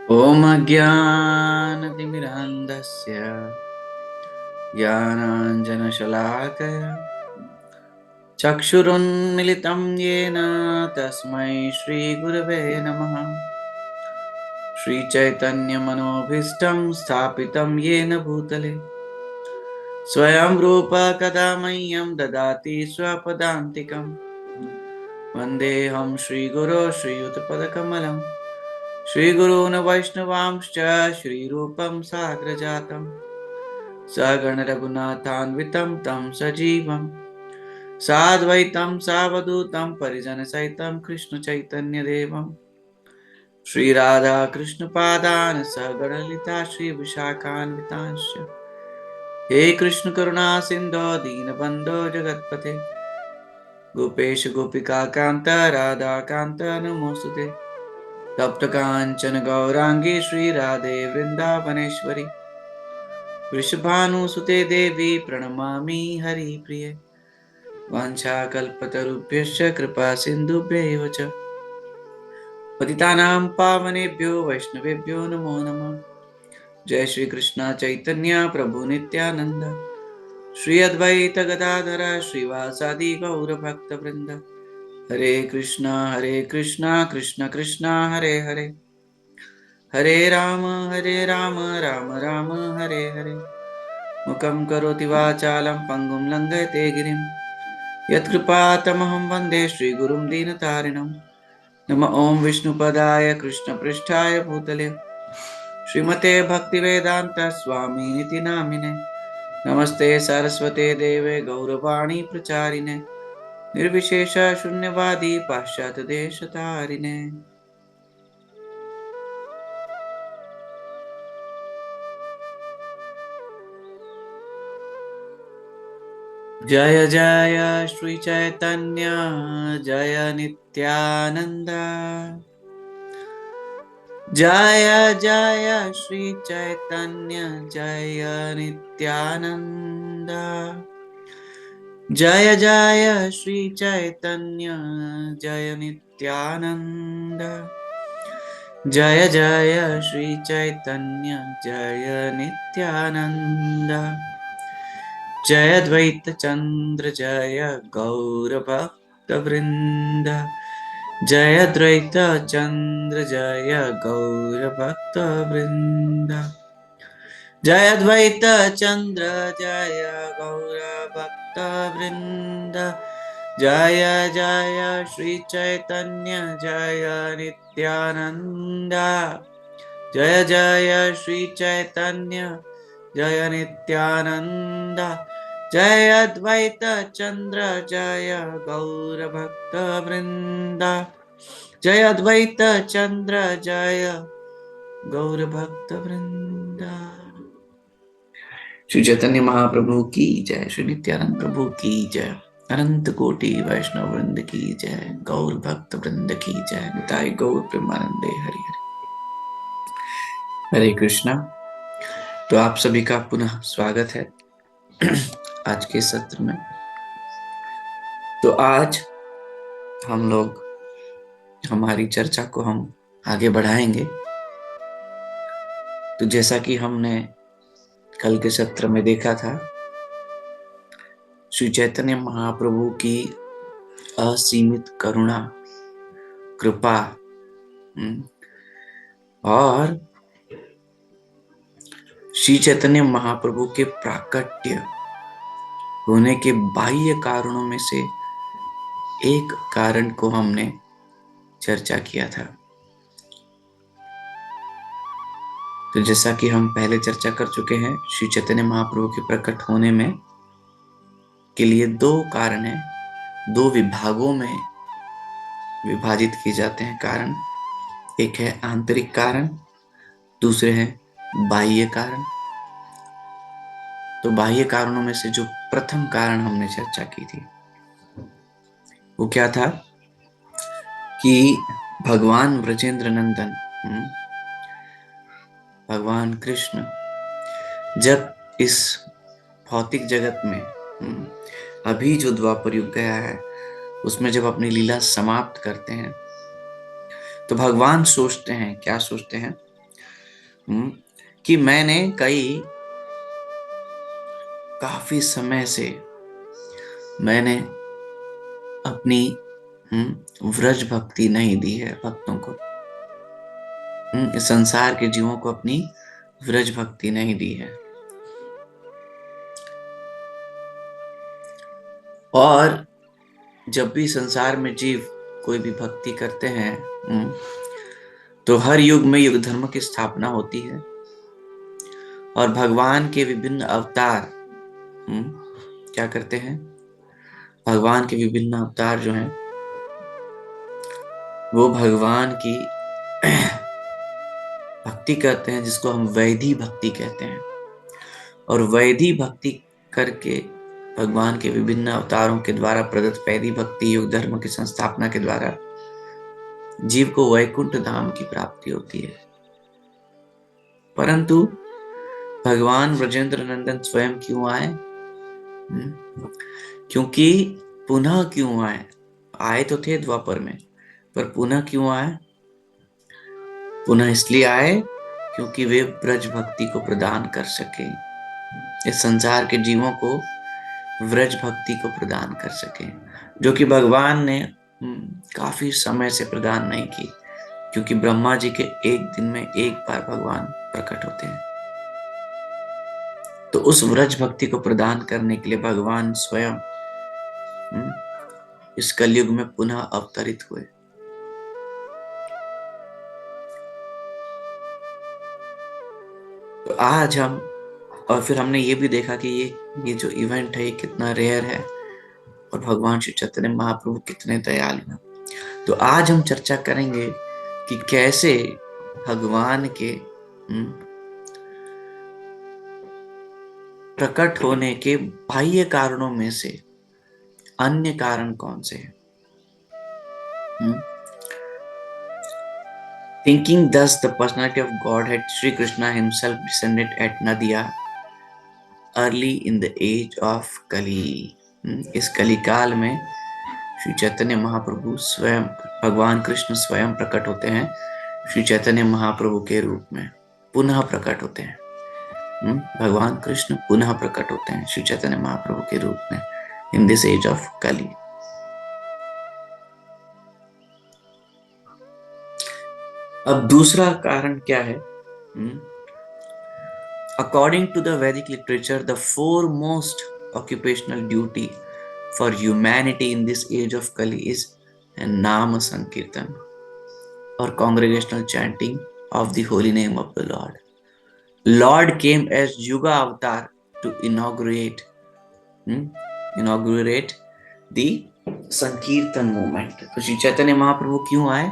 ॐ अज्ञानतिमिरान्धस्य ज्ञानाञ्जनशलाकया चक्षुरुन्मिलितं येन तस्मै श्रीगुरवे नमः। श्रीचैतन्यमनोभीष्टं स्थापितं येन भूतले स्वयं रूप कदा मह्यं ददाति स्वपदान्तिकं। वन्देऽहं श्रीगुरो श्रीयुतपदकमलं श्रीगुरून् वैष्णवांश्च श्रीरूपं साग्रजातं सगणरघुनाथान्वितं तं सजीवं साद्वैतं सावधूतं परिजनसहितं कृष्णचैतन्यदेवं श्रीराधाकृष्णपादान् सगणलिता श्रीविशाखान्वितांश्च। हे कृष्ण करुणा सिन्धो दीनबन्धो जगत्पते गोपेश गोपिकान्त राधाकान्त नमोऽस्तुते। तप्तकाञ्चन गौराङ्गी श्रीराधे वृन्दावनेश्वरी वृषभानुसुते देवी प्रणमामि हरिप्रिये। वाञ्छाकल्पतरुभ्यश्च कृपा सिन्धुभ्यैव च पतितानां पावनेभ्यो वैष्णवेभ्यो नमो नमः। जय श्री कृष्ण चैतन्य प्रभु नित्यानंद श्री अद्वैत गदाधर श्रीवासादि गौर भक्त वृंद। हरे कृष्णा कृष्ण कृष्णा हरे हरे, हरे राम राम राम हरे हरे। मुखं करोति वाचालं पंगुं लंघयते गिरिं यत्कृपातमहं वन्दे श्रीगुरुं दीनतारिणं। नमः ओं विष्णुपदाय कृष्णपृष्ठाय भूतले श्रीमते भक्तिवेदांत स्वामिनिति नामिने। नमस्ते सरस्वते देवे गौरवाणी प्रचारिणे निर्विशेष शून्यवादी पाश्चात्य देशतारिणे। जय जय श्री चैतन्य जय नित्यानंद, जय जय श्री चैतन्य जय नित्यानंद, जय जय श्री चैतन्य जय नित्यानंद, जय जय श्री चैतन्य जय नित्यानंद। जय द्वैत चंद्र जय गौर भक्त वृंद, जय द्वैत चंद्र जय गौर भक्त वृंद, जय द्वैत चंद्र जय गौर भक्त वृंद। जय जय श्री चैतन्य जय नित्यानंद, जय जय श्री चैतन्य जय नित्यानंद, जय अद्वैत चंद्र जय गौर भक्त वृंद, जय अद्वैत चंद्र जय गौर भक्त वृंद। श्री चैतन्य महाप्रभु की जय, श्री नित्यानंद प्रभु की जय, अनंत कोटि वैष्णव वृंद की जय, गौर भक्त वृंद की जय, निताई गौर प्रेमानंदे हरि हरि। हरे कृष्णा। तो आप सभी का पुनः स्वागत है आज के सत्र में। तो आज हम लोग हमारी चर्चा को हम आगे बढ़ाएंगे। तो जैसा कि हमने कल के सत्र में देखा था, श्री चैतन्य महाप्रभु की असीमित करुणा, कृपा और श्री चैतन्य महाप्रभु के प्राकट्य होने के बाह्य कारणों में से एक कारण को हमने चर्चा किया था। तो जैसा कि हम पहले चर्चा कर चुके हैं, श्री चैतन्य महाप्रभु के प्रकट होने में के लिए दो कारण हैं, दो विभागों में विभाजित किए जाते हैं कारण। एक है आंतरिक कारण, दूसरे हैं बाह्य कारण। तो बाह्य कारणों में से जो प्रथम कारण हमने चर्चा की थी वो क्या था कि भगवान ब्रजेंद्र नंदन, भगवान कृष्ण जब इस भौतिक जगत में अभी जो द्वापर युग गया है उसमें जब अपनी लीला समाप्त करते हैं तो भगवान सोचते हैं, क्या सोचते हैं कि मैंने काफी समय से मैंने अपनी व्रज भक्ति नहीं दी है भक्तों को। इस संसार के जीवों को अपनी व्रज भक्ति नहीं दी है। और जब भी संसार में जीव कोई भी भक्ति करते हैं तो हर युग में युग धर्म की स्थापना होती है और भगवान के विभिन्न अवतार क्या करते हैं? भगवान के विभिन्न अवतार जो हैं वो भगवान की भक्ति करते हैं, जिसको हम वैधि भक्ति कहते हैं। और वैधि भक्ति करके भगवान के विभिन्न अवतारों के द्वारा प्रदत्त वैधि भक्ति युग धर्म की संस्थापना के द्वारा जीव को वैकुंठ धाम की प्राप्ति होती है। परंतु भगवान ब्रजेंद्र नंदन स्वयं क्यों आए? क्योंकि पुनः क्यों आए? आए तो थे द्वापर में, पर पुनः क्यों आए? पुनः इसलिए आए क्योंकि वे ब्रज भक्ति को प्रदान कर सके, इस संसार के जीवों को व्रज भक्ति को प्रदान कर सके, जो कि भगवान ने काफी समय से प्रदान नहीं की, क्योंकि ब्रह्मा जी के एक दिन में एक बार भगवान प्रकट होते हैं। तो उस व्रज भक्ति को प्रदान करने के लिए भगवान स्वयं इस कलयुग में पुनः अवतरित हुए। तो आज हम, और फिर हमने ये भी देखा कि ये जो इवेंट है ये कितना रेयर है और भगवान श्री चैतन्य महाप्रभु कितने दयालु हैं। तो आज हम चर्चा करेंगे कि कैसे भगवान के प्रकट होने के बाह्य कारणों में से अन्य कारण कौन से हैं। Thinking thus, the personality of Godhead, Sri Krishna himself descended at Nadia early in the age of Kali. इस कली काल में श्री चैतन्य महाप्रभु स्वयं, भगवान कृष्ण स्वयं प्रकट होते हैं श्री चैतन्य महाप्रभु के रूप में, पुनः प्रकट होते हैं। भगवान कृष्ण पुनः प्रकट होते हैं श्री चैतन्य महाप्रभु के रूप में इन दिस एज ऑफ कली। अब दूसरा कारण क्या है? According to the Vedic literature, the foremost occupational duty for humanity in this age of Kali is Nama Sankirtan or congregational chanting of the holy name of the Lord. Lord came as Yuga Avatar to inaugurate the Sankirtan movement. तो श्री चैतन्य महाप्रभु क्यों आए?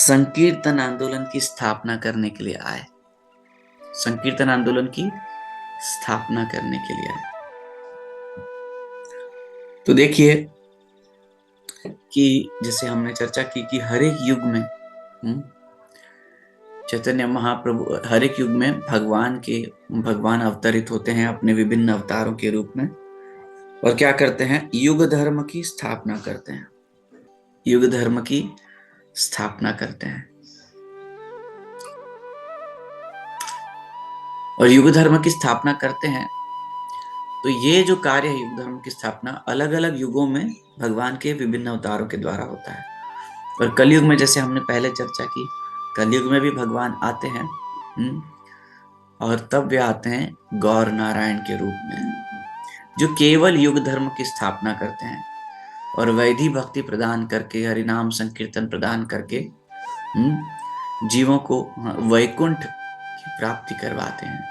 संकीर्तन आंदोलन की स्थापना करने के लिए आए। संकीर्तन आंदोलन की स्थापना करने के लिए आए। तो देखिए कि जैसे हमने चर्चा की कि हर एक युग में चैतन्य महाप्रभु, हर एक युग में भगवान अवतरित होते हैं अपने विभिन्न अवतारों के रूप में, और क्या करते हैं? युग धर्म की स्थापना करते हैं। युग धर्म की स्थापना करते हैं। और युग धर्म की स्थापना करते हैं तो ये जो कार्य है युग धर्म की स्थापना अलग अलग युगों में भगवान के विभिन्न अवतारों के द्वारा होता है। और कलयुग में जैसे हमने पहले चर्चा की, कलयुग में भी भगवान आते हैं और तब वे आते हैं गौर नारायण के रूप में, जो केवल युग धर्म की स्थापना करते हैं और वैधि भक्ति प्रदान करके, हरिनाम संकीर्तन प्रदान करके जीवों को वैकुंठ की प्राप्ति करवाते हैं।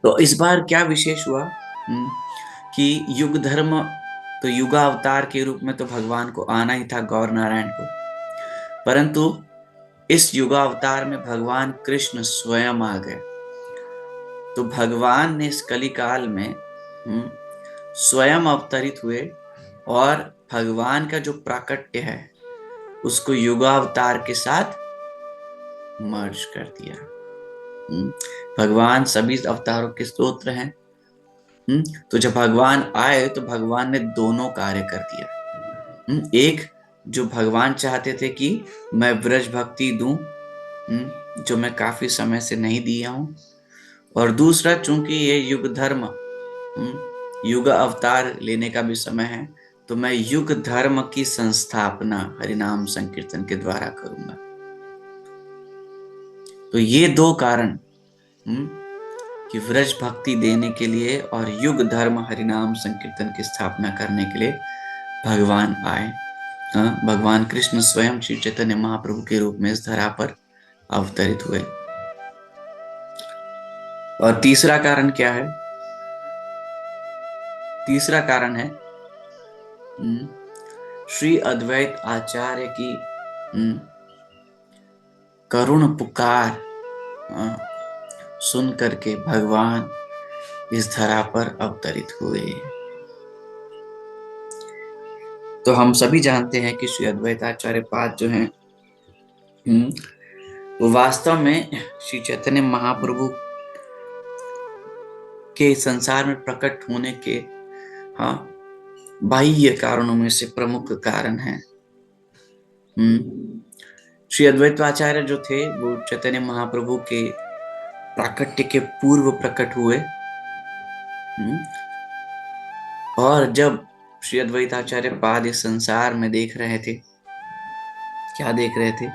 तो इस बार क्या विशेष हुआ कि युग धर्म, तो युगावतार के रूप में तो भगवान को आना ही था गौर नारायण को, परंतु इस युगावतार में भगवान कृष्ण स्वयं आ गए। तो भगवान ने इस कली काल में स्वयं अवतरित हुए और भगवान का जो प्राकट्य है उसको युगावतार के साथ मर्ज कर दिया। भगवान सभी अवतारों के स्तोत्र हैं। तो जब भगवान आए तो भगवान ने दोनों कार्य कर दिया। एक जो भगवान चाहते थे कि मैं ब्रज भक्ति दूं, जो मैं काफी समय से नहीं दिया हूं। और दूसरा, चूंकि ये युग धर्म, युग अवतार लेने का भी समय है, तो मैं युग धर्म की संस्थापना हरिनाम संकीर्तन के द्वारा करूंगा। तो ये दो कारण कि व्रज भक्ति देने के लिए और युग धर्म हरिनाम संकीर्तन की स्थापना करने के लिए भगवान आए। भगवान कृष्ण स्वयं श्री चैतन्य महाप्रभु के रूप में इस धरा पर अवतरित हुए। और तीसरा कारण क्या है? तीसरा कारण है श्री अद्वैत आचार्य की करुण पुकार सुन करके भगवान इस धरा पर अवतरित हुए। तो हम सभी जानते हैं कि श्री अद्वैत आचार्य पाद जो हैं वो वास्तव में श्री चैतन्य महाप्रभु के संसार में प्रकट होने के बाह्य कारणों में से प्रमुख कारण है। श्री अद्वैताचार्य जो थे वो चैतन्य महाप्रभु के प्राकट्य के पूर्व प्रकट हुए। और जब श्री अद्वैताचार्य पाद इस संसार में देख रहे थे, क्या देख रहे थे?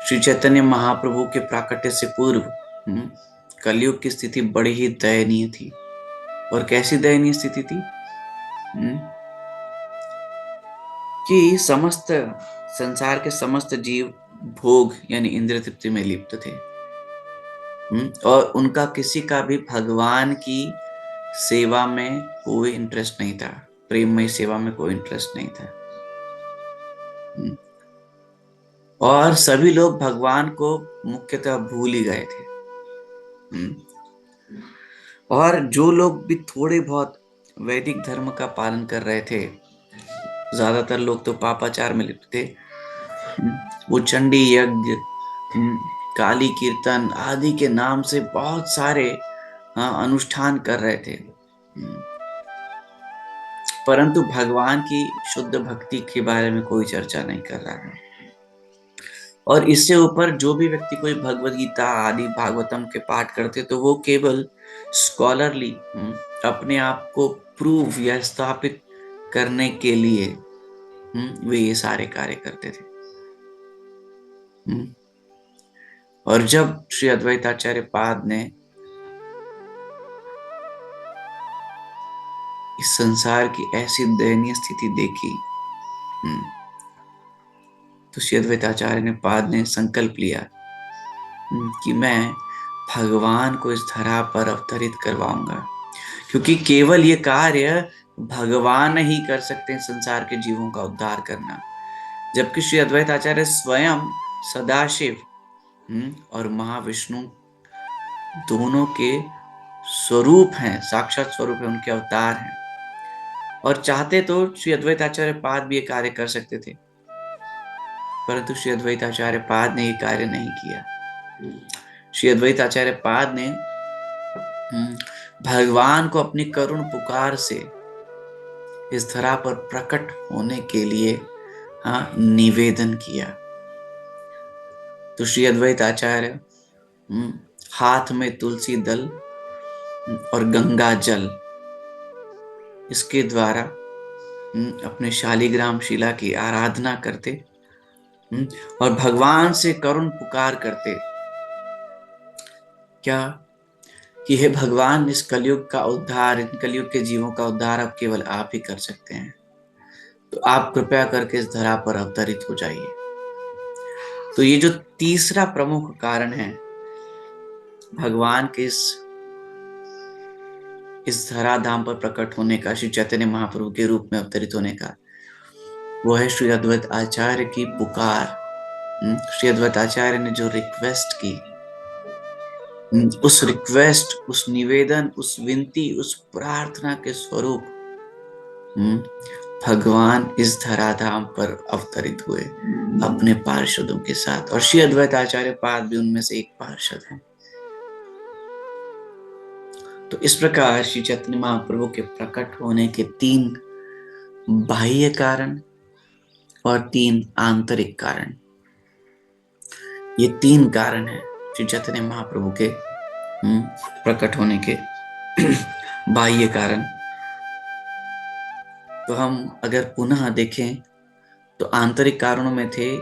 श्री चैतन्य महाप्रभु के प्राकट्य से पूर्व कलयुग की स्थिति बड़ी ही दयनीय थी। और कैसी दयनीय स्थिति थी? कि समस्त संसार के समस्त जीव भोग यानी इंद्रिय तृप्ति में लिप्त थे, और उनका किसी का भी भगवान की सेवा में कोई इंटरेस्ट नहीं था, प्रेममय सेवा में कोई इंटरेस्ट नहीं था। और सभी लोग भगवान को मुख्यतः भूल ही गए थे। और जो लोग भी थोड़े बहुत वैदिक धर्म का पालन कर रहे थे, ज्यादातर लोग तो पापाचार में लिप्त थे। वो चंडी यज्ञ, काली कीर्तन आदि के नाम से बहुत सारे अनुष्ठान कर रहे थे, परंतु भगवान की शुद्ध भक्ति के बारे में कोई चर्चा नहीं कर रहा है। और इससे ऊपर जो भी व्यक्ति कोई भगवद गीता आदि भागवतम के पाठ करते तो वो केवल स्कॉलरली अपने आप को प्रूव या स्थापित करने के लिए वे ये सारे कार्य करते थे। और जब श्री अद्वैताचार्य पाद ने इस संसार की ऐसी दयनीय स्थिति देखी, तो श्री अद्वैताचार्य ने पाद ने संकल्प लिया कि मैं भगवान को इस धरा पर अवतरित करवाऊंगा, क्योंकि केवल ये कार्य भगवान ही कर सकते हैं, संसार के जीवों का उद्धार करना। जबकि श्री अद्वैताचार्य स्वयं सदाशिव और महाविष्णु दोनों के स्वरूप हैं, साक्षात स्वरूप है, उनके अवतार हैं। और चाहते तो श्री अद्वैताचार्य पाद भी ये कार्य कर सकते थे, परंतु श्री अद्वैताचार्य पाद ने ये कार्य नहीं किया। श्री अद्वैताचार्य पाद ने भगवान को अपनी करुण पुकार से इस धरा पर प्रकट होने के लिए निवेदन किया। तो श्री अद्वैताचार्य हाथ में तुलसी दल और गंगा जल, इसके द्वारा अपने शालिग्राम शिला की आराधना करते और भगवान से करुण पुकार करते, क्या कि हे भगवान, इस कलयुग का उद्धार, इन कलयुग के जीवों का उद्धार अब केवल आप ही कर सकते हैं, तो आप कृपया करके इस धरा पर अवतरित हो जाइए। तो ये जो तीसरा प्रमुख कारण है भगवान के इस धरा धाम पर प्रकट होने का, श्री चैतन्य महाप्रभु के रूप में अवतरित होने का, वो है श्री अद्वैत आचार्य की पुकार। श्री अद्वैत आचार्य ने जो रिक्वेस्ट की, उस रिक्वेस्ट, उस निवेदन, उस विनती, उस प्रार्थना के स्वरूप भगवान इस धराधाम पर अवतरित हुए अपने पार्षदों के साथ। और श्री अद्वैत आचार्य पाद भी उनमें से एक पार्षद हैं। तो इस प्रकार श्री चैतन्य महाप्रभु के प्रकट होने के 3 बाह्य कारण और 3 आंतरिक कारण। ये 3 कारण हैं श्री चैतन्य महाप्रभु के प्रकट होने के बाह्य कारण। तो हम अगर पुनः देखें तो आंतरिक कारणों में थे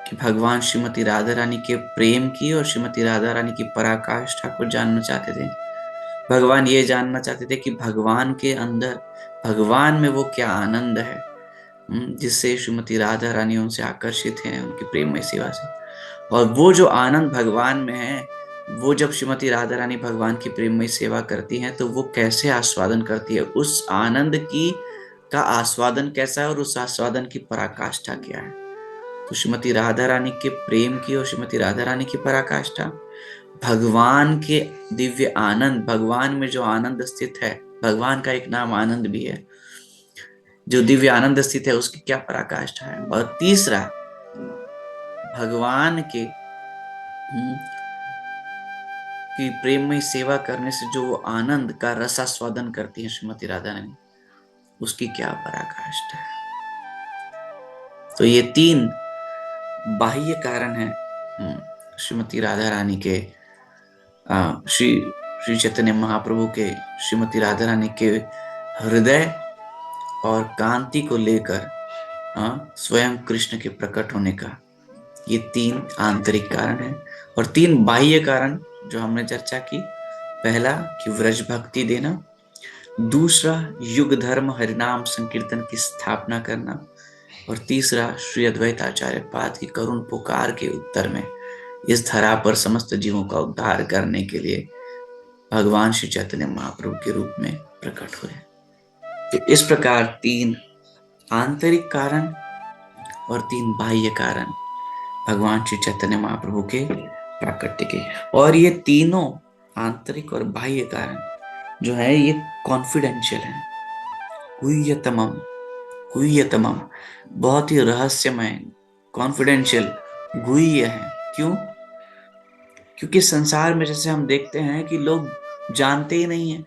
कि भगवान श्रीमती राधा रानी के प्रेम की और श्रीमती राधा रानी की पराकाष्ठा को जानना चाहते थे। भगवान ये जानना चाहते थे कि भगवान के अंदर, भगवान में वो क्या आनंद है जिससे श्रीमती राधा रानी उनसे आकर्षित हैं उनकी प्रेममय सेवा से। और वो जो आनंद भगवान में है, वो जब श्रीमती राधा रानी भगवान की प्रेममय सेवा करती हैं तो वो कैसे आस्वादन करती है, उस आनंद की का आस्वादन कैसा है और उस आस्वादन की पराकाष्ठा क्या है। तो श्रीमती राधा रानी के प्रेम की और श्रीमती राधा रानी की पराकाष्ठा, भगवान के दिव्य आनंद, भगवान में जो आनंद स्थित है, भगवान का एक नाम आनंद भी है, जो दिव्य आनंद स्थित है उसकी क्या पराकाष्ठा है। और तीसरा, भगवान के की प्रेममय सेवा करने से जो आनंद का रसास्वादन करती है श्रीमती राधा रानी, उसकी क्या पराकाष्ठा है। तो ये 3 बाह्य कारण हैं श्रीमती राधा रानी के, श्री चैतन्य महाप्रभु के श्रीमती राधा रानी के हृदय और कांति को लेकर स्वयं कृष्ण के प्रकट होने का। ये 3 आंतरिक कारण हैं। और 3 बाह्य कारण जो हमने चर्चा की, पहला कि व्रज भक्ति देना, दूसरा युग धर्म हरिनाम संकीर्तन की स्थापना करना, और तीसरा श्री अद्वैत आचार्य पाद की करुण पुकार के उत्तर में इस धरा पर समस्त जीवों का उद्धार करने के लिए भगवान श्री चैतन्य महाप्रभु के रूप में प्रकट हुए। तो इस प्रकार 3 आंतरिक कारण और 3 बाह्य कारण भगवान श्री चैतन्य महाप्रभु के प्राकट्य के। और ये तीनों आंतरिक और बाह्य कारण जो है ये कॉन्फिडेंशियल है, गुह्यतमम, बहुत ही रहस्यमय, कॉन्फिडेंशियल, गुह्य है। क्यों? क्योंकि संसार में जैसे हम देखते हैं कि लोग जानते ही नहीं है,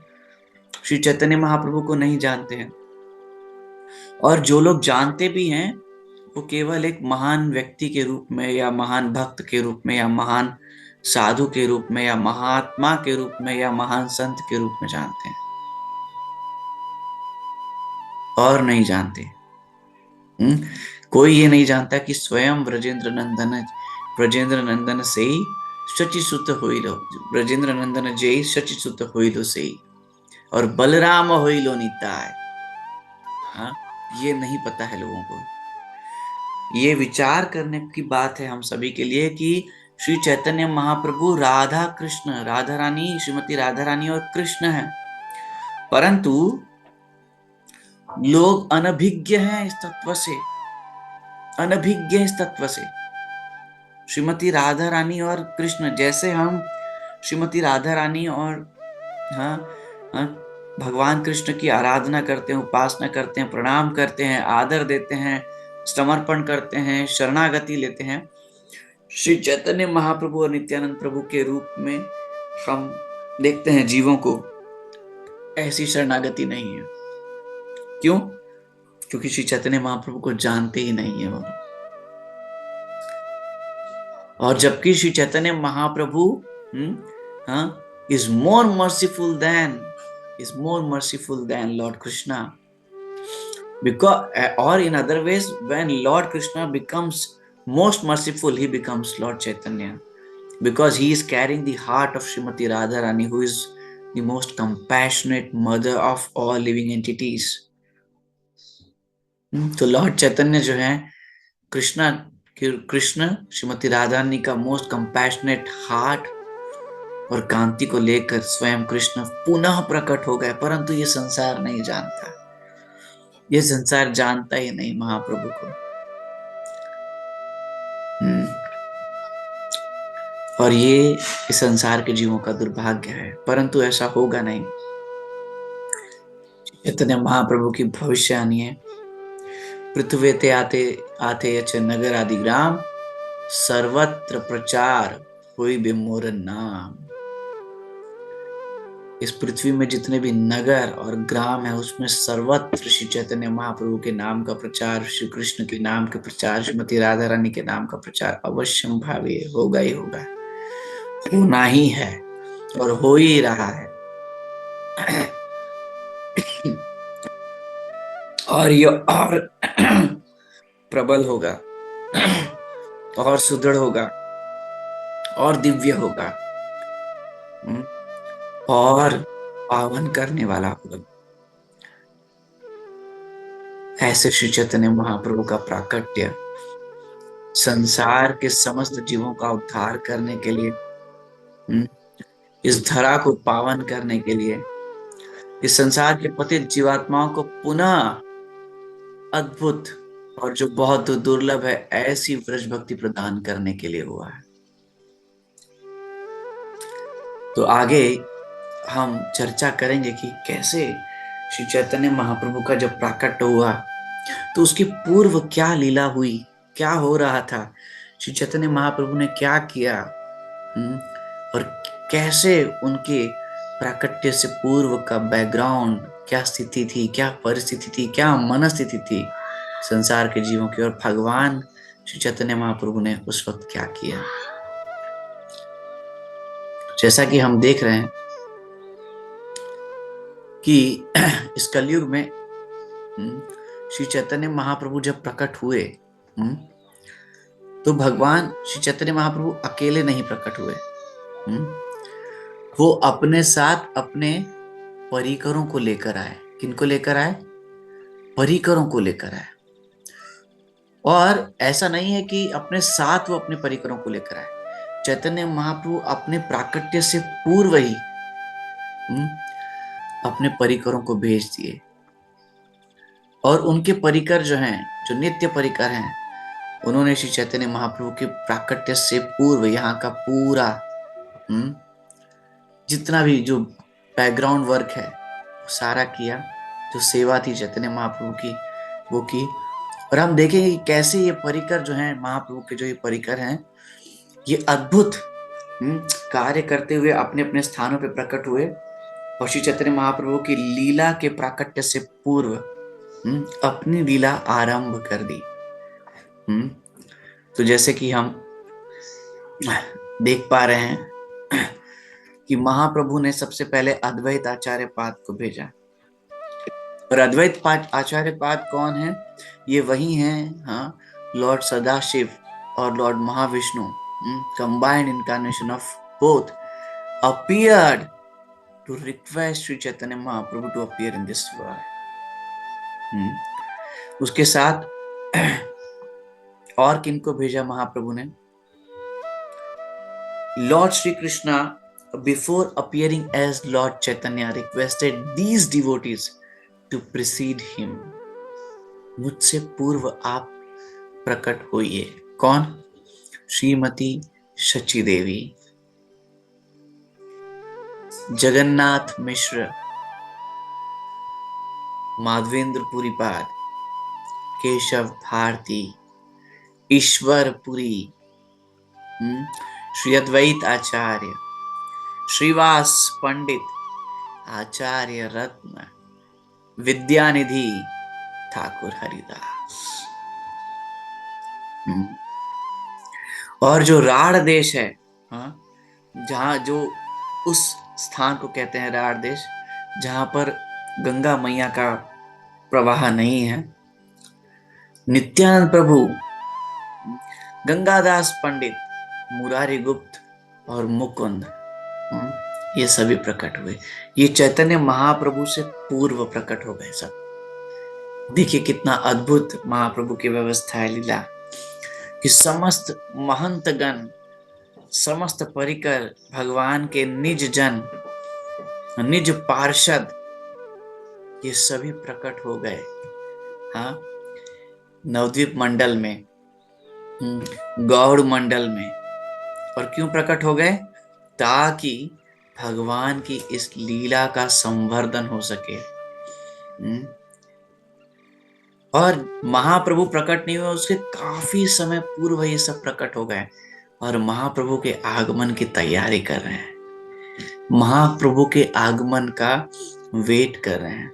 श्री चैतन्य महाप्रभु को नहीं जानते हैं, और जो लोग जानते भी हैं वो केवल एक महान व्यक्ति के रूप में या महान भक्त के रूप में या महान साधु के रूप में या महात्मा के रूप में या महान संत के रूप में जानते हैं, और नहीं जानते। कोई ये नहीं जानता कि स्वयं ब्रजेंद्र नंदन से ही शचिसुत होइलो, ब्रजेंद्र नंदन जय शचिसुत होइलो से ही, और बलराम होइलो निताय। ये नहीं पता है लोगों को। ये विचार करने की बात है हम सभी के लिए कि श्री चैतन्य महाप्रभु राधा कृष्ण, राधा रानी, श्रीमती राधा रानी और कृष्ण है, परंतु लोग अनभिज्ञ हैं इस तत्व से, अनभिज्ञ इस तत्व से। श्रीमती राधा रानी और कृष्ण, जैसे हम श्रीमती राधा रानी और भगवान कृष्ण की आराधना करते हैं, उपासना करते हैं, प्रणाम करते हैं, आदर देते हैं, समर्पण करते हैं, शरणागति लेते हैं, श्री चैतन्य महाप्रभु और नित्यानंद प्रभु के रूप में हम देखते हैं जीवों को, ऐसी शरणागति नहीं है। क्यों? क्योंकि श्री चैतन्य महाप्रभु को जानते ही नहीं है वो। और जबकि Shri Chaitanya Mahaprabhu is more merciful than Lord Krishna, because, or in other ways, when Lord Krishna becomes most merciful, he becomes Lord Chaitanya, because he is carrying the heart of Srimati Radharani, who is the most compassionate mother of all living entities. तो Lord चैतन्य जो है कृष्ण श्रीमती राधारानी का most compassionate heart और कांति को लेकर स्वयं कृष्ण पुनः प्रकट हो गए, परंतु ये संसार नहीं जानता, ये संसार जानता ही नहीं महाप्रभु को। और ये इस संसार के जीवों का दुर्भाग्य है, परंतु ऐसा होगा नहीं। चैतन्य महाप्रभु की भविष्यवाणी है, पृथ्वी ते आते आते यच नगर आदि ग्राम, सर्वत्र प्रचार हुई बे मोर नाम। इस पृथ्वी में जितने भी नगर और ग्राम है उसमें सर्वत्र श्री चैतन्य महाप्रभु के नाम का प्रचार, श्री कृष्ण के नाम के प्रचार, श्रीमती राधा रानी के नाम का प्रचार अवश्यम भावी होगा ही होगा, होना ही है और हो ही रहा है। और ये और प्रबल होगा और सुदृढ़ होगा और दिव्य होगा और पावन करने वाला होगा। ऐसे श्री चैतन्य महाप्रभु का प्राकट्य संसार के समस्त जीवों का उद्धार करने के लिए, इस धरा को पावन करने के लिए, इस संसार के पतित जीवात्माओं को पुनः अद्भुत और जो बहुत दुर्लभ है ऐसी व्रज भक्ति प्रदान करने के लिए हुआ है। तो आगे हम चर्चा करेंगे कि कैसे श्री चैतन्य महाप्रभु का जब प्राकट्य हुआ तो उसकी पूर्व क्या लीला हुई, क्या हो रहा था, श्री चैतन्य महाप्रभु ने क्या किया और कैसे उनके प्राकट्य से पूर्व का बैकग्राउंड, क्या स्थिति थी, क्या परिस्थिति थी, क्या मनस्थिति थी संसार के जीवों की, और भगवान श्री चैतन्य महाप्रभु ने उस वक्त क्या किया। जैसा कि हम देख रहे हैं कि इस कलयुग में श्री चैतन्य महाप्रभु जब प्रकट हुए तो भगवान श्री चैतन्य महाप्रभु अकेले नहीं प्रकट हुए, वो अपने साथ अपने परिकरों को लेकर आए। किनको लेकर आए? परिकरों को लेकर आए। और ऐसा नहीं है कि अपने साथ वो अपने परिकरों को लेकर आए, चैतन्य महाप्रभु अपने प्राकट्य से पूर्व ही अपने परिकरों को भेज दिए। और उनके परिकर जो हैं, जो नित्य परिकर हैं, उन्होंने श्री चैतन्य महाप्रभु के प्राकट्य से पूर्व यहाँ का पूरा जितना भी जो बैकग्राउंड वर्क है सारा किया। जो सेवा थी चैतन्य महाप्रभु की वो की। और हम देखेंगे कि कैसे ये परिकर जो हैं, महाप्रभु के जो ये परिकर हैं, ये अद्भुत कार्य करते हुए अपने अपने स्थानों पे प्रकट हुए और श्री चैतन्य महाप्रभु की लीला के प्राकट्य से पूर्व अपनी लीला आरंभ कर दी। तो जैसे कि हम देख पा रहे हैं कि महाप्रभु ने सबसे पहले अद्वैत आचार्य पाद को भेजा। और अद्वैत आचार्य पाद कौन है? ये वही हैं, हाँ, लॉर्ड सदाशिव और Lord Mahavishnu, combined incarnation of both appeared to request Sri Chaitanya Mahaprabhu to appear in this world. उसके साथ और किनको भेजा महाप्रभु ने? Lord Sri Krishna, before appearing as Lord Chaitanya, requested these devotees to precede him. मुझसे पूर्व आप प्रकट होइए। कौन? श्रीमती शची देवी, जगन्नाथ मिश्र, माधवेंद्र पुरीपाद, केशव भारती, ईश्वर पुरी, श्री अद्वैत आचार्य, श्रीवास पंडित, आचार्य रत्न, विद्यानिधि ठाकुर हरिदास। और जो राढ़ देश है, जहाँ जो उस स्थान को कहते हैं राढ़ देश, जहां पर गंगा मैया का प्रवाह नहीं है, नित्यानंद प्रभु, गंगादास पंडित, मुरारी गुप्त और मुकुंद, ये सभी प्रकट हुए। ये चैतन्य महाप्रभु से पूर्व प्रकट हो गए सब। देखिए कितना अद्भुत महाप्रभु की व्यवस्था है, लीला, कि समस्त महंतगण, समस्त परिकर, भगवान के निज जन, निज पार्षद, ये सभी प्रकट हो गए, हाँ, नवद्वीप मंडल में, गौड़ मंडल में। और क्यों प्रकट हो गए? ताकि भगवान की इस लीला का संवर्धन हो सके। और महाप्रभु प्रकट नहीं हुए, उसके काफी समय पूर्व ये सब प्रकट हो गए और महाप्रभु के आगमन की तैयारी कर रहे हैं। महाप्रभु के आगमन का वेट कर रहे हैं।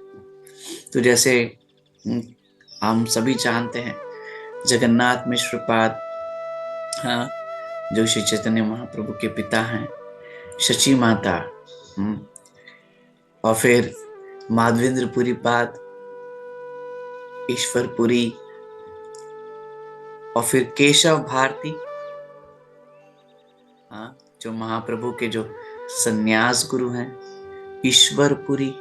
तो जैसे हम सभी जानते हैं जगन्नाथ मिश्र पाद, हाँ, जो श्री चैतन्य महाप्रभु के पिता हैं, शची माता, और फिर माधवेंद्रपुरी पाद, ईश्वरपुरी, और फिर केशव भारती, हाँ, जो महाप्रभु के जो संन्यास गुरु हैं, ईश्वरपुरी,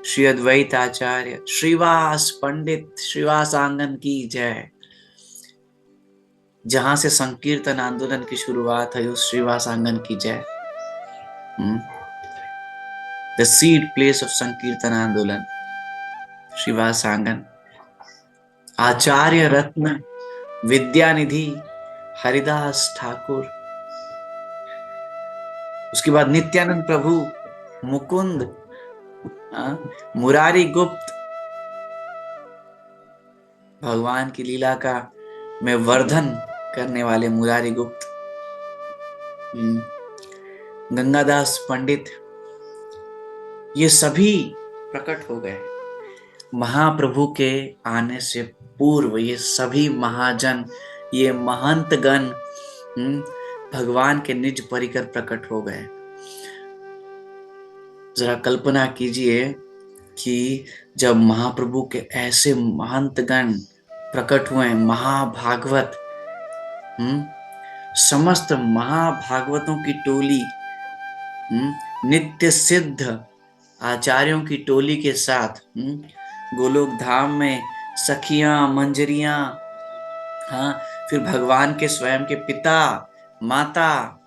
श्री अद्वैत आचार्य, श्रीवास पंडित, श्रीवास आंगन की जय। जहां से संकीर्तन आंदोलन की शुरुआत है, उस श्रीवास आंगन की जय। द सीड प्लेस ऑफ संकीर्तन आंदोलन, श्रीवास आंगन। आचार्य रत्न विद्यानिधि हरिदास ठाकुर, उसके बाद नित्यानंद प्रभु, मुकुंद, मुरारी गुप्त, भगवान की लीला का में वर्धन करने वाले मुरारी गुप्त, गंगादास पंडित, ये सभी प्रकट हो गए महाप्रभु के आने से पूर्व। ये सभी महाजन, ये महंत गण भगवान के निज परिकर प्रकट हो गए। जरा कल्पना कीजिए कि जब महाप्रभु के ऐसे महंत गण प्रकट हुए, महाभागवत, समस्त महाभागवतों की टोली, नित्य सिद्ध आचार्यों की टोली के साथ गोलोक धाम में सखियां, मंजरियां, हाँ, फिर भगवान के स्वयं के पिता, माता,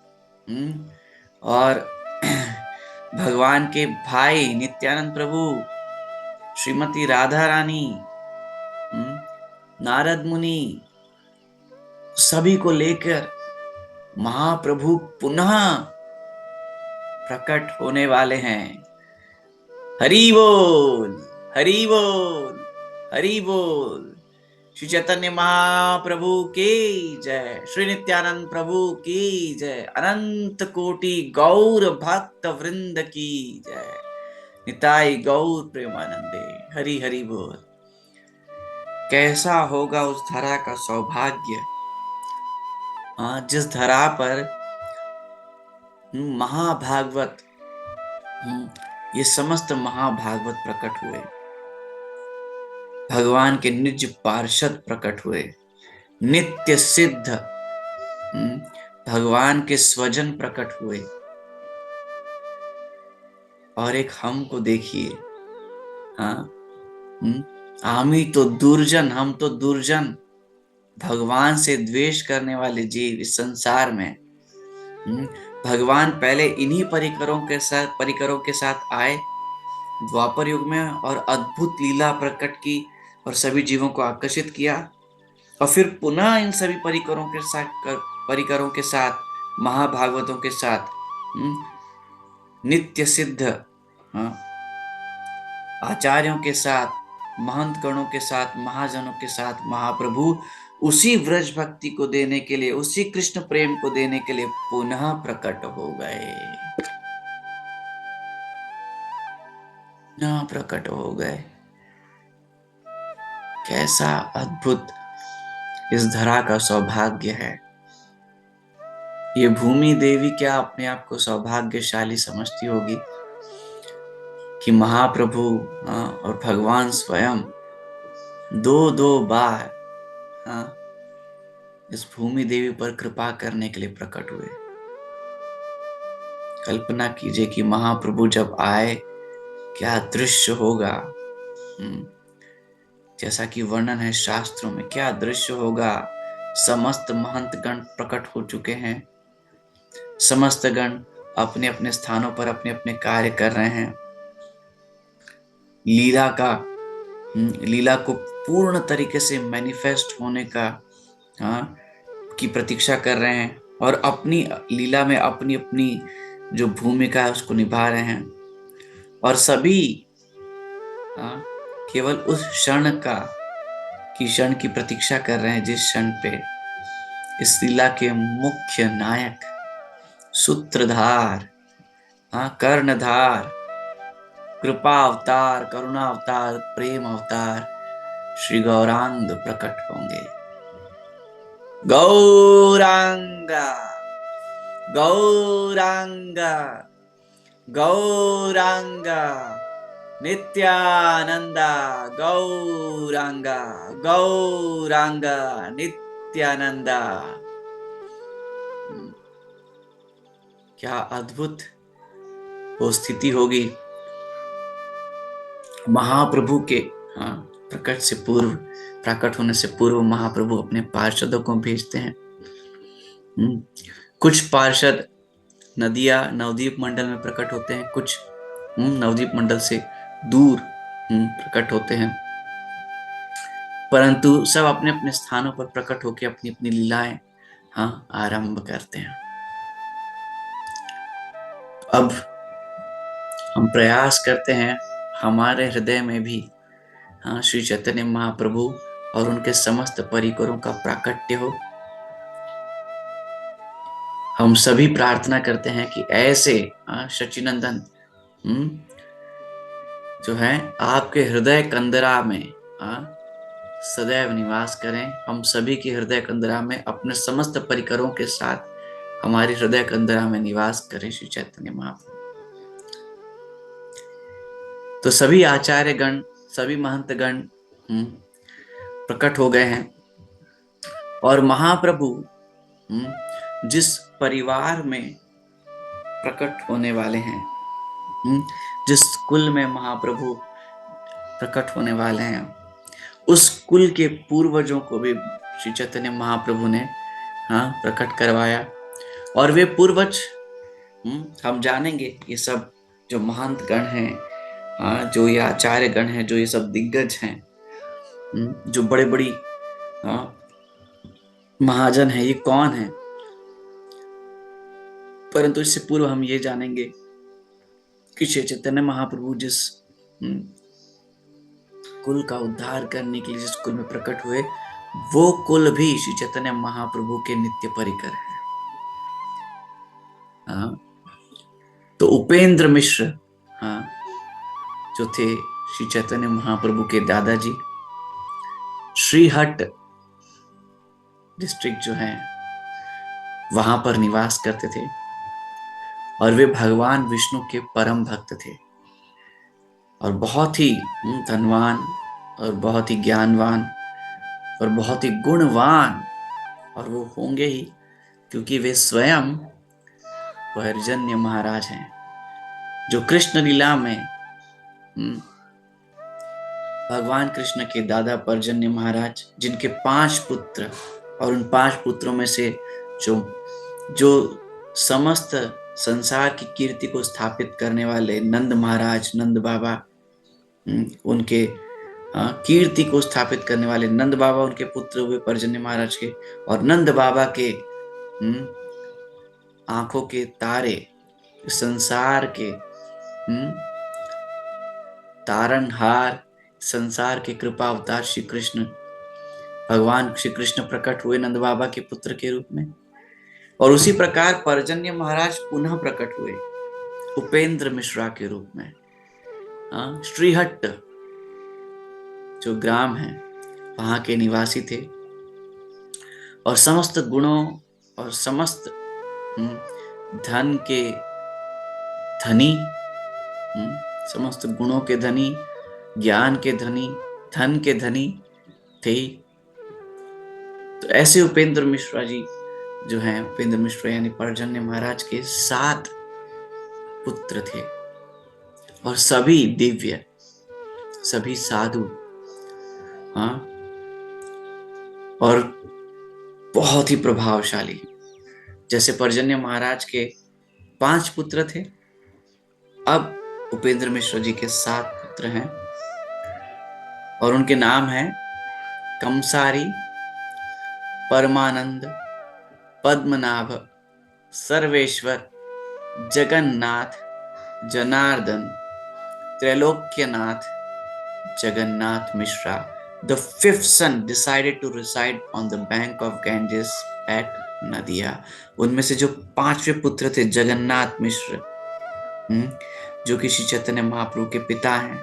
और भगवान के भाई नित्यानंद प्रभु, श्रीमती राधा रानी, नारद मुनि, सभी को लेकर महाप्रभु पुनः प्रकट होने वाले हैं। हरि बोल, हरि बोल, हरि बोल। श्री चैतन्य महाप्रभु की जय, श्री नित्यानंद प्रभु की जय, अनंत कोटि गौर भक्त वृंद की जय, निताई गौर प्रेमानंदे, हरि हरि बोल। कैसा होगा उस धरा का सौभाग्य, जिस धरा पर महाभागवत, ये समस्त महाभागवत प्रकट हुए, भगवान के निज पार्षद प्रकट हुए, नित्य सिद्ध भगवान के स्वजन प्रकट हुए। और एक हमको देखिए, आमी तो दुर्जन, हम तो दुर्जन, भगवान से द्वेष करने वाले जीव इस संसार में। भगवान पहले इन्हीं परिकरों के साथ आए द्वापर युग में, और अद्भुत लीला प्रकट की और सभी जीवों को आकर्षित किया, और फिर पुनः इन सभी परिकरों के साथ महाभागवतों के साथ नित्य सिद्ध आचार्यों के साथ, महंत गणों के साथ, महाजनों के साथ महाप्रभु उसी व्रज भक्ति को देने के लिए, उसी कृष्ण प्रेम को देने के लिए पुनः प्रकट हो गए, प्रकट हो गए। कैसा अद्भुत इस धरा का सौभाग्य है। ये भूमि देवी क्या अपने आप को सौभाग्यशाली समझती होगी कि महाप्रभु और भगवान स्वयं दो बार इस भूमि देवी पर कृपा करने के लिए प्रकट हुए। कल्पना कीजिए कि महाप्रभु जब आए क्या दृश्य होगा। जैसा कि वर्णन है शास्त्रों में, क्या दृश्य होगा। समस्त महंत गण प्रकट हो चुके हैं, समस्त गण अपने अपने स्थानों पर अपने अपने कार्य कर रहे हैं, लीला को पूर्ण तरीके से मैनिफेस्ट होने का की प्रतीक्षा कर रहे हैं, और अपनी लीला में अपनी अपनी जो भूमिका है उसको निभा रहे हैं, और सभी केवल उस क्षण की प्रतीक्षा कर रहे हैं जिस क्षण पे इस लीला के मुख्य नायक, सूत्रधार, हाँ, कर्णधार, कृपा अवतार, करुणा अवतार, प्रेम अवतार श्री गौरांग प्रकट होंगे। गौरांगा, गौरांगा, गौरांगा, नित्यानंदा, गौरांगा, गौरांगा, नित्यानंदा। क्या अद्भुत वो स्थिति होगी महाप्रभु के, हाँ, प्रकट से पूर्व, प्रकट होने से पूर्व महाप्रभु अपने पार्षदों को भेजते हैं। कुछ पार्षद नदिया नवद्वीप मंडल में प्रकट होते हैं, कुछ नवद्वीप मंडल से दूर प्रकट होते हैं, परंतु सब अपने अपने स्थानों पर प्रकट होकर अपनी अपनी लीलाएं, हाँ, आरंभ करते हैं। अब हम प्रयास करते हैं हमारे हृदय में भी, हाँ, श्री चैतन्य महाप्रभु और उनके समस्त परिकरों का प्राकट्य हो। हम सभी प्रार्थना करते हैं कि ऐसे शचीनंदन जो है आपके हृदय कंदरा में सदैव निवास करें। हम सभी के हृदय कंदरा में अपने समस्त परिकरों के साथ हमारी हृदय कंदरा में निवास करें श्री चैतन्य महाप्रभु। तो सभी आचार्य गण, सभी महंत गण प्रकट हो गए हैं, और महाप्रभु जिस परिवार में प्रकट होने वाले हैं, जिस कुल में महाप्रभु प्रकट होने वाले हैं, उस कुल के पूर्वजों को भी श्री चैतन्य महाप्रभु ने प्रकट करवाया। और वे पूर्वज हम जानेंगे, ये सब जो महंत गण हैं, जो ये आचार्य गण हैं, जो ये सब दिग्गज हैं, जो बड़े बड़ी महाजन है, ये कौन है। परंतु इससे पूर्व हम ये जानेंगे कि श्री चैतन्य महाप्रभु जिस कुल का उद्धार करने के लिए जिस कुल में प्रकट हुए, वो कुल भी श्री चैतन्य महाप्रभु के नित्य परिकर है। तो उपेंद्र मिश्र, जो थे श्री चैतन्य महाप्रभु के दादाजी, श्रीहट डिस्ट्रिक्ट जो है वहां पर निवास करते थे, और वे भगवान विष्णु के परम भक्त थे, और बहुत ही धनवान, और बहुत ही ज्ञानवान, और बहुत ही गुणवान, और वो होंगे ही क्योंकि वे स्वयं पर्जन्य महाराज हैं, जो कृष्ण लीला में भगवान कृष्ण के दादा पर्जन्य महाराज, जिनके 5 पुत्र, और उन 5 पुत्रों में से जो समस्त संसार की कीर्ति को स्थापित करने वाले नंद महाराज, नंद बाबा, उनके कीर्ति को स्थापित करने वाले नंद बाबा उनके पुत्र हुए पर्जन्य महाराज के, और नंद बाबा के आंखों के तारे, संसार के तारनहार, संसार के कृपा अवतार श्री कृष्ण, भगवान श्री कृष्ण प्रकट हुए नंद बाबा के पुत्र के रूप में। और उसी प्रकार पर्जन्य महाराज पुनः प्रकट हुए उपेंद्र मिश्रा के रूप में। श्रीहट्ट जो ग्राम है वहां के निवासी थे, और समस्त गुणों और समस्त धन के धनी, समस्त गुणों के धनी, ज्ञान के धनी, धन के धनी थे। तो ऐसे उपेंद्र मिश्रा जी जो हैं, उपेंद्र मिश्रा यानी पर्जन्य महाराज के 7 पुत्र थे, और सभी दिव्य, सभी साधु, और बहुत ही प्रभावशाली। जैसे पर्जन्य महाराज के 5 पुत्र थे, अब उपेंद्र मिश्र जी के 7 पुत्र हैं, और उनके नाम हैं कमसारी, परमानंद, Padmanabha, Sarveshwar, Jagannath, Janardan, Trailokyanath, Jagannath Mishra. The 5th son decided to reside on the bank of Ganges at Nadia. उनमें से जो 5वें पुत्र थे जगन्नाथ मिश्र, जो कि श्री चैतन्य महाप्रभु के पिता हैं,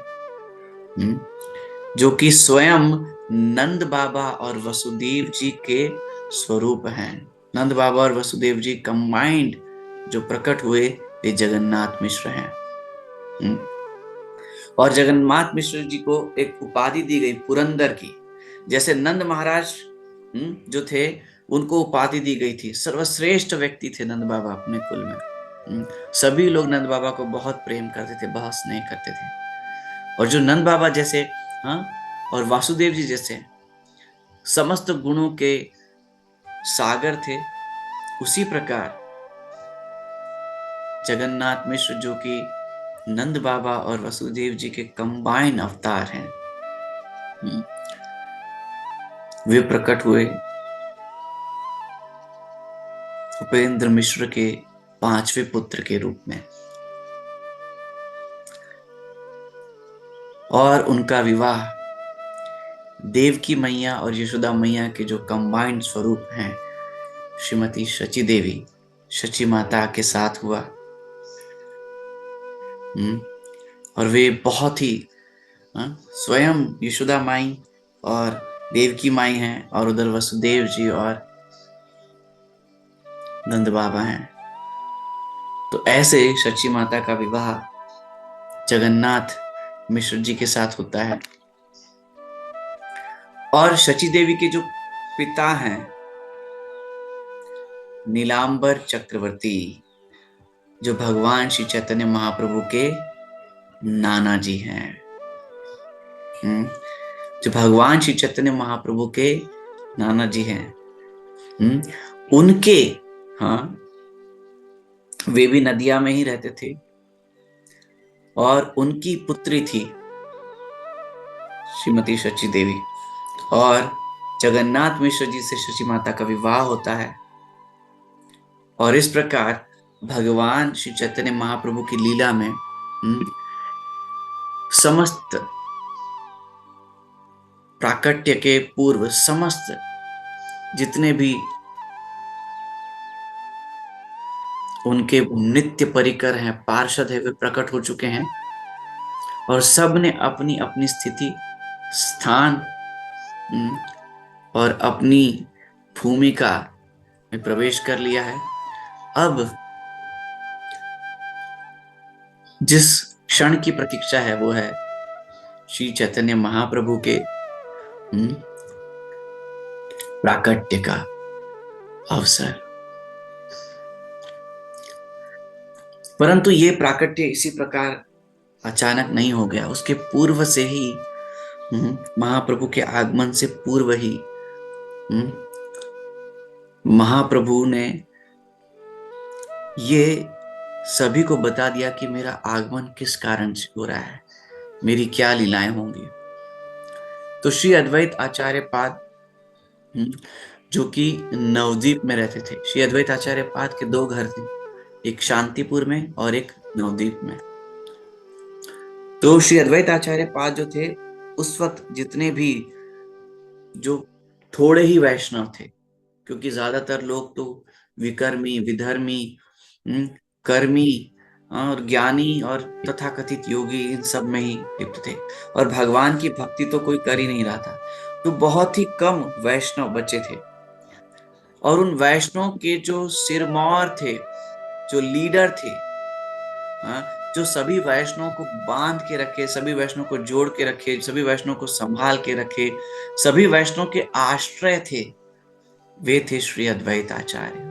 जो कि स्वयं नंद बाबा और वसुदेव जी के स्वरूप हैं। नंद बाबा और वसुदेव जी कंबाइंड जो प्रकट हुए वे जगन्नाथ मिश्र हैं। और जगन्नाथ मिश्र जी को एक उपाधि दी गई पुरंदर की, जैसे नंद महाराज जो थे उनको उपाधि दी गई थी, सर्वश्रेष्ठ व्यक्ति थे नंद बाबा अपने कुल में। सभी लोग नंद बाबा को बहुत प्रेम करते थे, बहुत स्नेह करते थे। और जो नंद बाबा जैसे और वासुदेव जी जैसे समस्त गुणों के सागर थे, उसी प्रकार जगन्नाथ मिश्र जो कि नंद बाबा और वसुदेव जी के कंबाइन अवतार हैं, वे प्रकट हुए उपेंद्र मिश्र के 5वें पुत्र के रूप में। और उनका विवाह देवकी मैया और यशोदा मैया के जो कंबाइंड स्वरूप हैं श्रीमती शची देवी, शची माता के साथ हुआ। और वे बहुत ही स्वयं यशोदा माई और देवकी माई हैं, और उधर वसुदेव जी और नंद बाबा हैं। तो ऐसे शची माता का विवाह जगन्नाथ मिश्र जी के साथ होता है। और शची देवी के जो पिता हैं नीलांबर चक्रवर्ती, जो भगवान श्री चैतन्य महाप्रभु के नाना जी हैं। जो भगवान श्री चैतन्य महाप्रभु के नाना जी हैं, उनके वे भी नदिया में ही रहते थे, और उनकी पुत्री थी श्रीमती शची देवी। और जगन्नाथ मिश्र जी से शची माता का विवाह होता है। और इस प्रकार भगवान श्री चैतन्य महाप्रभु की लीला में समस्त प्राकट्य के पूर्व समस्त जितने भी उनके नित्य परिकर हैं, पार्षद है, वे प्रकट हो चुके हैं। और सब ने अपनी अपनी स्थिति, स्थान और अपनी भूमिका में प्रवेश कर लिया है। अब जिस क्षण की प्रतीक्षा है वो है श्री चैतन्य महाप्रभु के प्राकट्य का अवसर। परंतु ये प्राकट्य इसी प्रकार अचानक नहीं हो गया, उसके पूर्व से ही महाप्रभु के आगमन से पूर्व ही महाप्रभु ने ये सभी को बता दिया कि मेरा आगमन किस कारण से हो रहा है, मेरी क्या लीलाएं होंगी। तो श्री अद्वैत आचार्य पाद जो कि नवद्वीप में रहते थे, श्री अद्वैत आचार्य पाद के 2 घर थे, एक शांतिपुर में और एक नवद्वीप में। तो श्री अद्वैत आचार्य पाद जो थे उस वक्त जितने भी जो थोड़े ही वैष्णव थे, क्योंकि ज्यादातर लोग तो विकर्मी, विधर्मी, कर्मी और ज्ञानी और तथाकथित योगी इन सब में ही लिप्त थे, और भगवान की भक्ति तो कोई कर ही नहीं रहा था। तो बहुत ही कम वैष्णव बचे थे। और उन वैष्णव के जो सिरमौर थे, जो लीडर थे, जो सभी वैष्णव को बांध के रखे, सभी वैष्णव को जोड़ के रखे, सभी वैष्णव को संभाल के रखे, सभी वैष्णव के आश्रय थे, वे थे श्री अद्वैत आचार्य।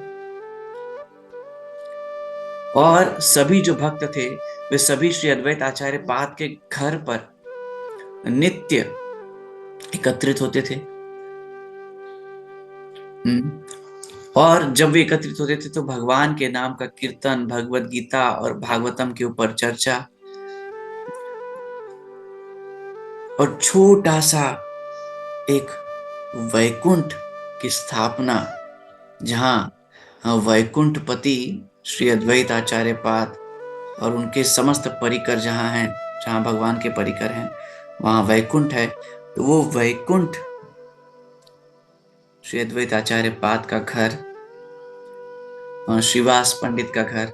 और सभी जो भक्त थे वे सभी श्री अद्वैत आचार्य पाद के घर पर नित्य एकत्रित होते थे। और जब वे एकत्रित होते थे तो भगवान के नाम का कीर्तन, भगवत गीता और भागवतम के ऊपर चर्चा, और छोटा सा एक वैकुंठ की स्थापना, जहां वैकुंठपति श्री अद्वैत आचार्य पाद और उनके समस्त परिकर जहां हैं, जहां भगवान के परिकर हैं, वहां वैकुंठ है। तो वो वैकुंठ श्री अद्वैत आचार्य पाद का घर, श्रीवास पंडित का घर,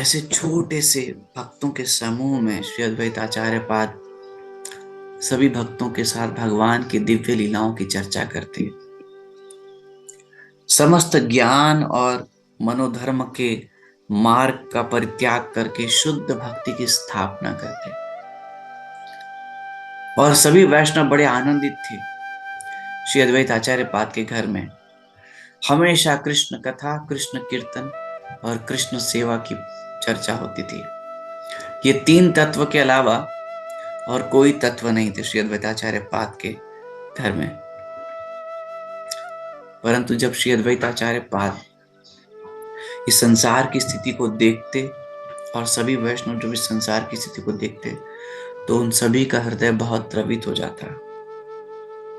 ऐसे छोटे से भक्तों के समूह में श्री अद्वैत आचार्य पाद सभी भक्तों के साथ भगवान की दिव्य लीलाओं की चर्चा करते हैं, समस्त ज्ञान और मनोधर्म के मार्ग का परित्याग करके शुद्ध भक्ति की स्थापना करते। और सभी वैष्णव बड़े आनंदित थे। श्री अद्वैत आचार्य पाद के घर में हमेशा कृष्ण कथा, कृष्ण कीर्तन और कृष्ण सेवा की चर्चा होती थी। ये तीन तत्व के अलावा और कोई तत्व नहीं थे श्री अद्वैताचार्य पाद के घर में। परंतु जब श्री अद्वैताचार्य पाद इस संसार की स्थिति को देखते और सभी वैष्णव जब इस संसार की स्थिति को देखते तो उन सभी का हृदय बहुत द्रवित हो जाता।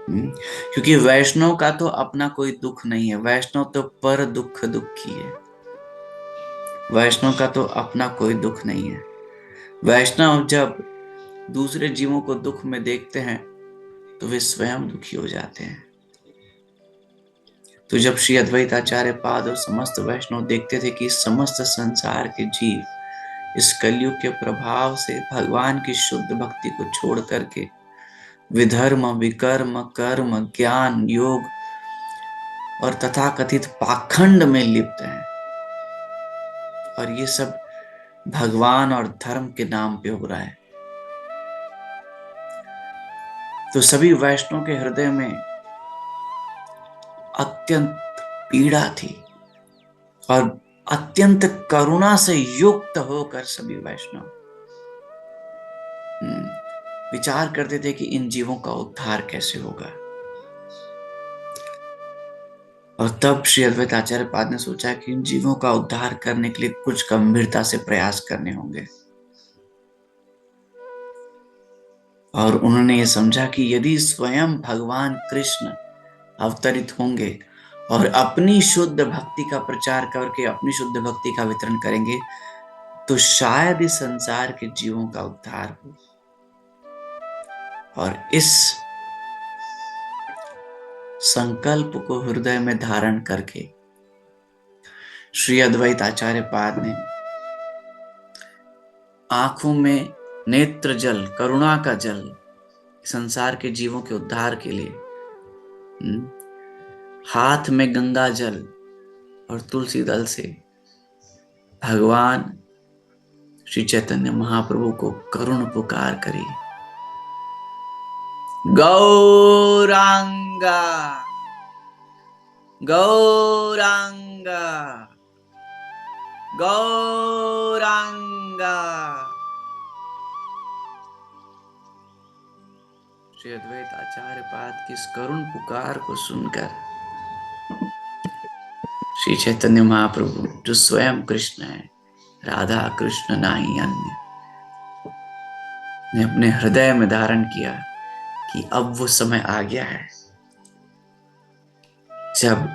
क्योंकि वैष्णव का तो अपना कोई दुख नहीं है, वैष्णव तो पर दुख दुखी है। वैष्णव का तो अपना कोई दुख नहीं है। वैष्णव जब दूसरे जीवों को दुख में देखते हैं तो वे स्वयं दुखी हो जाते हैं। तो जब श्री अद्वैत आचार्य पाद और समस्त वैष्णव देखते थे कि समस्त संसार के जीव इस कलयुग के प्रभाव से भगवान की शुद्ध भक्ति को छोड़ करके विधर्म, विकर्म, कर्म, ज्ञान, योग और तथाकथित पाखंड में लिप्त हैं, और ये सब भगवान और धर्म के नाम पे हो रहा है, तो सभी वैष्णव के हृदय में अत्यंत पीड़ा थी और अत्यंत करुणा से युक्त होकर सभी वैष्णव विचार करते थे कि इन जीवों का उद्धार कैसे होगा। और तब श्री अद्वैत आचार्य पाद ने सोचा कि इन जीवों का उद्धार करने के लिए कुछ गंभीरता से प्रयास करने होंगे। और उन्होंने ये समझा कि यदि स्वयं भगवान कृष्ण अवतरित होंगे और अपनी शुद्ध भक्ति का प्रचार करके अपनी शुद्ध भक्ति का वितरण करेंगे तो शायद इस संसार के जीवों का उद्धार हो। और इस संकल्प को हृदय में धारण करके श्री अद्वैत आचार्य पाद ने आंखों में नेत्र जल, करुणा का जल, संसार के जीवों के उद्धार के लिए हाथ में गंगा जल और तुलसी दल से भगवान श्री चैतन्य महाप्रभु को करुण पुकार करी। गौरांगा गौरांगा गौरांगा। श्री अद्वैत आचार्य पाद की इस करुण पुकार को सुनकर श्री चैतन्य महाप्रभु जो स्वयं कृष्ण है, राधा कृष्ण नाही अन्य, ने अपने हृदय में धारण किया कि अब वो समय आ गया है जब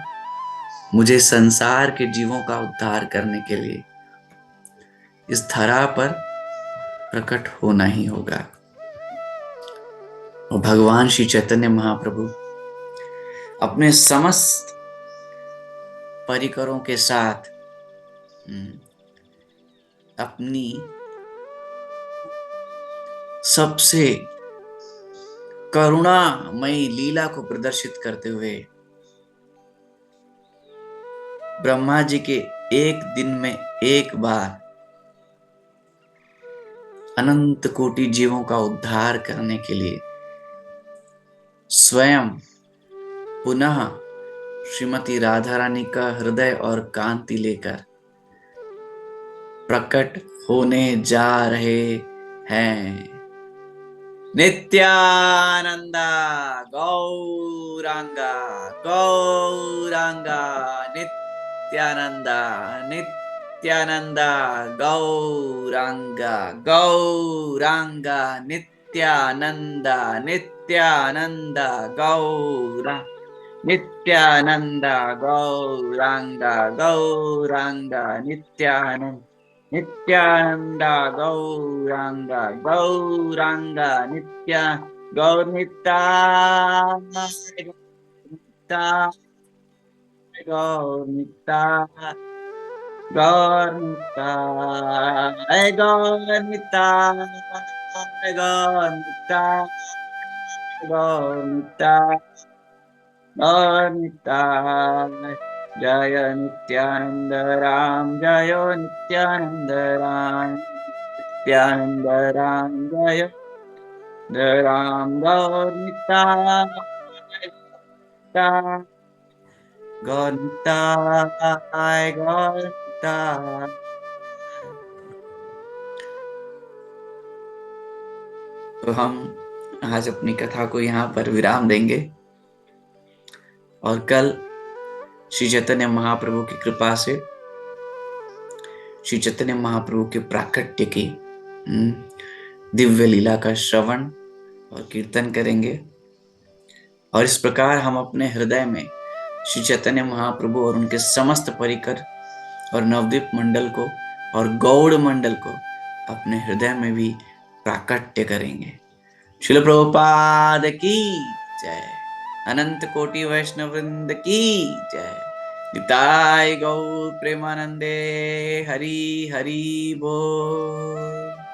मुझे संसार के जीवों का उद्धार करने के लिए इस धरा पर प्रकट होना ही होगा। और भगवान श्री चैतन्य महाप्रभु अपने समस्त परिकरों के साथ अपनी सबसे करुणामयी लीला को प्रदर्शित करते हुए ब्रह्मा जी के एक दिन में एक बार अनंत कोटि जीवों का उद्धार करने के लिए स्वयं पुनः श्रीमती राधा रानी का हृदय और कांति लेकर प्रकट होने जा रहे हैं। नित्यानंदा गौरांगा गौरांगा नित्यानंदा नित्यानंदा गौरांगा गौरांगा नित्यानंदा नित्यानंदा गौरा नित्यानंदा गौरांगा गौरांगा नित्यानंद नित्यानंदा गौरांगा गौरांगा नित्या गौरनिता गौरनिता गौर निताय, गौर निताय, गौर निताय, गौर निताय, गौर निताय। जय नित्यानंद राम, जय नित्यानंद राम, नित्यानंद राम, जय राम। गौर निताय, गौर निताय, गौर निताय। तो हम आज अपनी कथा को यहाँ पर विराम देंगे और कल श्री चैतन्य महाप्रभु की कृपा से श्री चैतन्य महाप्रभु के प्राकट्य की दिव्य लीला का श्रवण और कीर्तन करेंगे। और इस प्रकार हम अपने हृदय में श्री चैतन्य महाप्रभु और उनके समस्त परिकर और नवद्वीप मंडल को और गौड़ मंडल को अपने हृदय में भी प्राकट्य करेंगे। श्रील प्रभुपाद की जय, अनंत कोटि वैष्णव वृंद की जय। निताय गौर प्रेमानंदे, हरि हरि बोल।